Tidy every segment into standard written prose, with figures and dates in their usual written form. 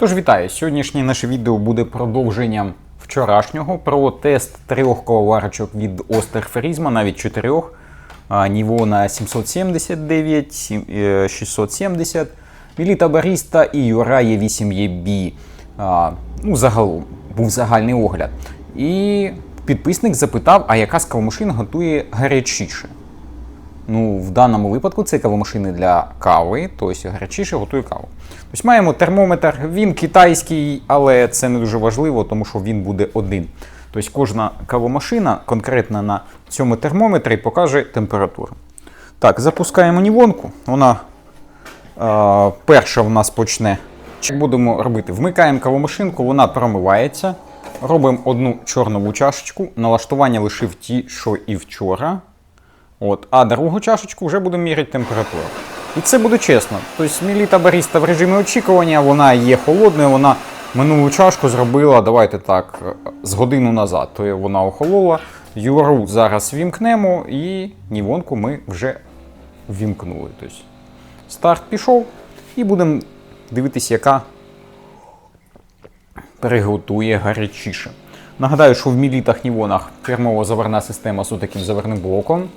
Тож вітаю! Сьогоднішнє наше відео буде продовженням вчорашнього про тест 3 кавоварочок від Osterferisma, навіть 4. Nivona 779, 670, Melitta Barista і Jura E8EB. Загалом був загальний огляд. І підписник запитав, а яка з кавомашин готує гарячіше? В даному випадку це кавомашини для кави, тобто гарячіше готує каву. Тобто маємо термометр, він китайський, але це не дуже важливо, тому що він буде один. Тобто кожна кавомашина конкретно на цьому термометрі покаже температуру. Так, запускаємо нівонку. Вона перша в нас почне. Що будемо робити? Вмикаємо кавомашинку, вона промивається. Робимо одну чорнову чашечку. Налаштування лишив ті, що і вчора. А другу чашечку вже будемо міряти температуру. І це буде чесно. Тобто Melitta Barista в режимі очікування, вона є холодною, вона минулу чашку зробила, давайте так, з годину назад. Тобто вона охолола. Юру зараз вімкнемо і нівонку ми вже вімкнули. Тобто старт пішов і будемо дивитися, яка переготує гарячіше. Нагадаю, що в Мелітах нівонах термово-заварна система з таким заварним блоком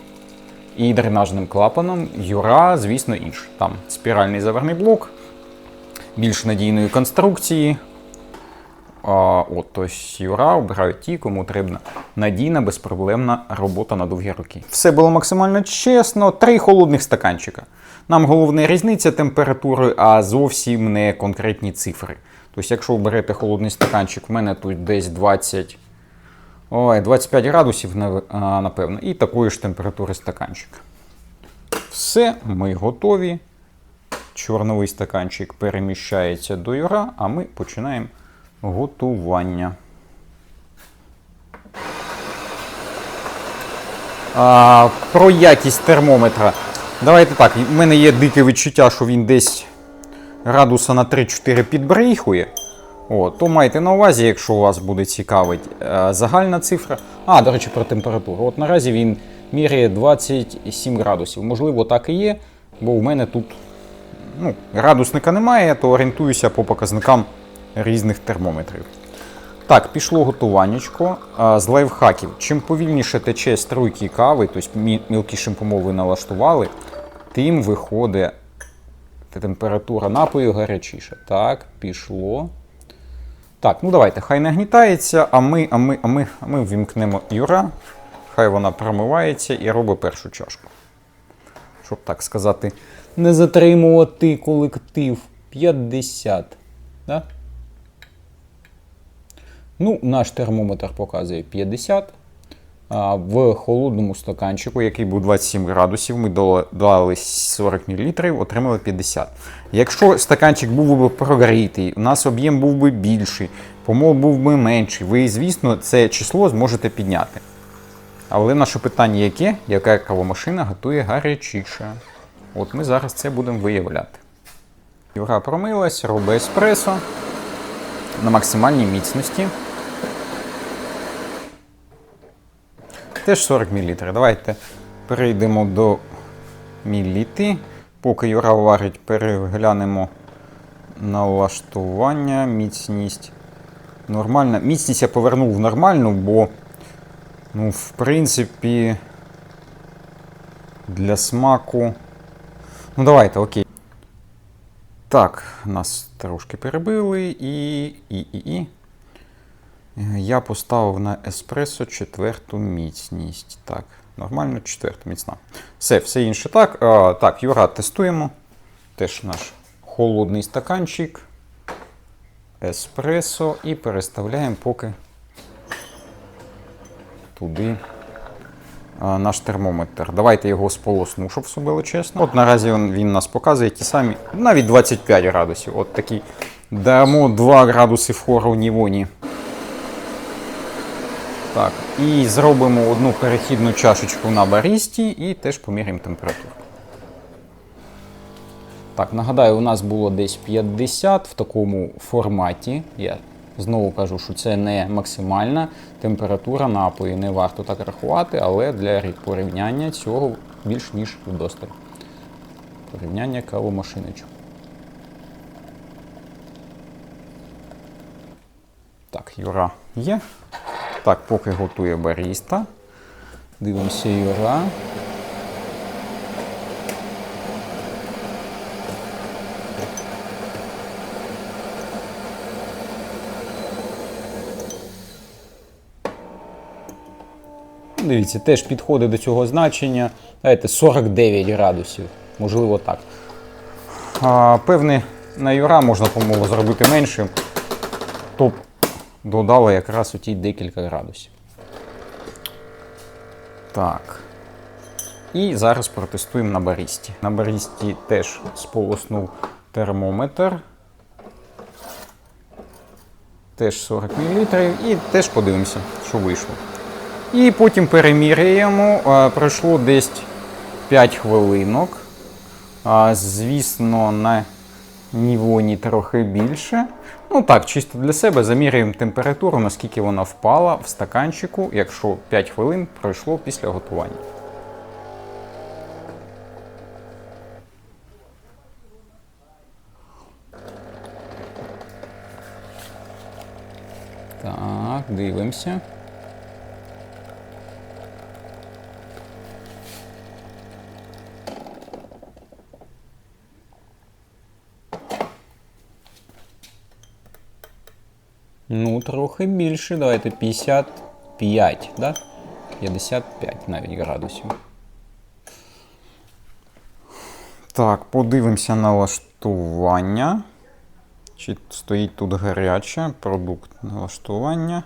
і дренажним клапаном. Юра, звісно, інше. Там спіральний заварний блок, більш надійної конструкції. Тобто Юра обирають ті, кому треба надійна, безпроблемна робота на довгі роки. Все було максимально чесно. 3 холодних стаканчика. Нам головне різниця температури, а зовсім не конкретні цифри. Тобто, якщо ви берете холодний стаканчик, в мене тут десь 25 градусів, напевно, і такої ж температури стаканчик. Все, ми готові. Чорновий стаканчик переміщається до Юра, а ми починаємо готування. Про якість термометра. Давайте так, в мене є дике відчуття, що він десь градуса на 3-4 підбрейхує. То майте на увазі, якщо вас буде цікавить загальна цифра. До речі, про температуру. Наразі він міряє 27 градусів. Можливо, так і є, бо в мене тут градусника немає, то орієнтуюся по показникам різних термометрів. Так, пішло готуваннячко. З лайфхаків. Чим повільніше тече струйки кави, тобто мілкішим помови налаштували, тим виходить температура напою гарячіша. Так, пішло. Так, давайте, хай нагнітається, а ми ввімкнемо Юра. Хай вона промивається і робить першу чашку. Щоб, так сказати, не затримувати колектив. 50. Да? Наш термометр показує 50. В холодному стаканчику, який був 27 градусів, ми додали 40 мл, отримали 50. Якщо стаканчик був би прогрітий, у нас об'єм був би більший, помол був би менший, ви, звісно, це число зможете підняти. Але наше питання яке? Яка кавомашина готує гарячіше? Ми зараз це будемо виявляти. Юра промилась, робить еспресо на максимальній міцності. Теж 40 мл. Давайте перейдемо до Меліти. Поки Юра варить, переглянемо налаштування, міцність. Нормальна. Міцність я повернув в нормальну, бо, в принципі, для смаку. Давайте, окей. Так, нас трошки перебили і. Я поставив на еспресо 4-ту міцність. Так, нормально, 4-та міцна. Все інше так. Так, Юра, тестуємо. Теж наш холодний стаканчик. Еспресо. І переставляємо поки туди наш термометр. Давайте його сполосну, щоб все було чесно. Наразі він нас показує ті самі, навіть 25 градусів. Такий. Дамо 2 градуси вгору в нівоні. Так, і зробимо одну перехідну чашечку на барісті і теж поміряємо температуру. Так, нагадаю, у нас було десь 50 в такому форматі. Я знову кажу, що це не максимальна температура напою. Не варто так рахувати, але для порівняння цього більш ніж вдосталь. Порівняння кавомашиночок. Так, Юра є. Так, поки готує баріста. Дивимося Юра. Дивіться, теж підходить до цього значення. Давайте 49 градусів. Можливо так. Певне, на Юра можна, по-моєму, зробити меншим. То додало якраз у ті декілька градусів. Так. І зараз протестуємо на барісті. На барісті теж сполоснув термометр. Теж 40 мл. І теж подивимося, що вийшло. І потім переміряємо. Пройшло десь 5 хвилинок. Звісно, на нівоні трохи більше. Ну так, чисто для себе заміряємо температуру, наскільки вона впала в стаканчику, якщо 5 хвилин пройшло після готування. Так, дивимося. Ну, трохи більше, давайте 55, да? 55 навіть градусів. Так, подивимося налаштування. Чи стоїть тут гаряче, продукт налаштування.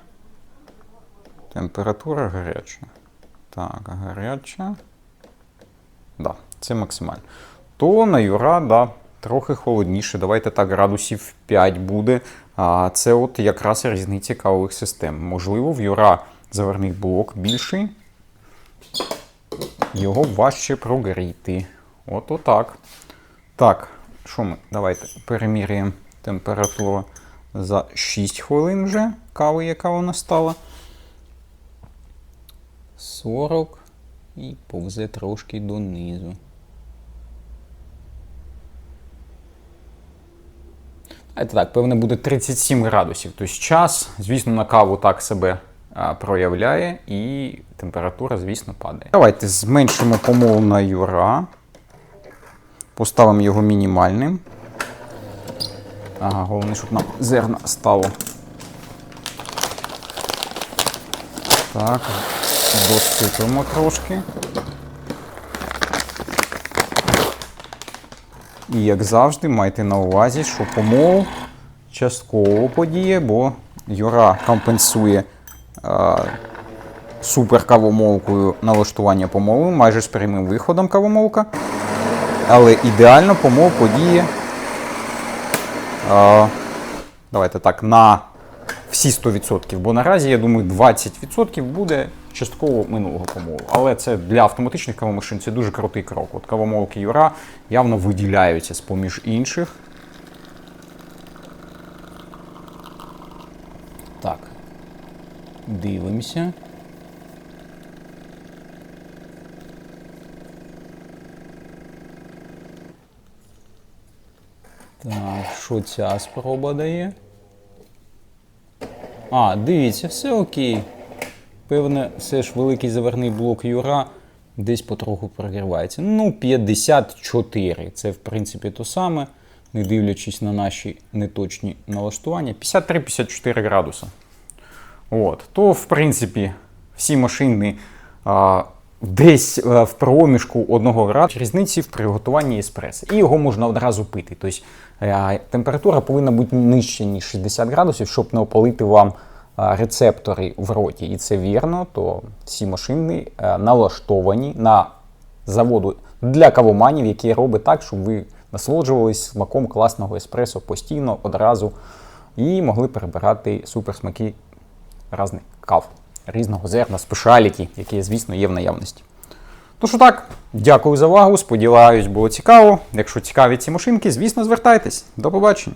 Температура гаряча. Так, гаряча. Да, це максимально. То на Юра, да, трохи холодніше. Давайте так, градусів 5 буде. Це от якраз різниця кавових систем. Можливо, в Юра заварний блок більший. Його важче прогріти. От отак. Так, що ми? Давайте переміряємо температуру за 6 хвилин вже кави, яка вона стала. 40 і повзе трошки донизу. Це так, певне, буде 37 градусів. Тобто час, звісно, на каву так себе проявляє і температура, звісно, падає. Давайте зменшимо помол на Юра. Поставимо його мінімальним. Ага, головне, щоб нам зерна стало. Так, досипемо трошки. І, як завжди, майте на увазі, що помол частково подіє, бо Юра компенсує суперкавомолкою налаштування помолу, майже з прямим виходом кавомолка. Але ідеально помол подіє, давайте так, на всі 100%, бо наразі, я думаю, 20% буде частково минулого помолу. Але це для автоматичних кавомашин це дуже крутий крок. От кавомолки Юра явно виділяються з-поміж інших. Так, дивимося. Так, що ця спроба дає? Дивіться, все окей. Певне, все ж великий заварний блок Юра десь потроху прогрівається. Ну, 54. Це, в принципі, то саме, не дивлячись на наші неточні налаштування. 53-54 градуса. От. То, в принципі, всі машини десь в проміжку 1 градуса різниці в приготуванні еспресо. І його можна одразу пити. Тобто температура повинна бути нижче, ніж 60 градусів, щоб не опалити вам рецептори в роті. І це вірно, то всі машини налаштовані на заводу для кавоманів, які роблять так, щоб ви насолоджувались смаком класного еспресо постійно, одразу, і могли перебирати суперсмаки різних кав, різного зерна, спешаліті, які, звісно, є в наявності. Тож так, дякую за увагу, сподіваюсь, було цікаво. Якщо цікаві ці машинки, звісно, звертайтесь. До побачення.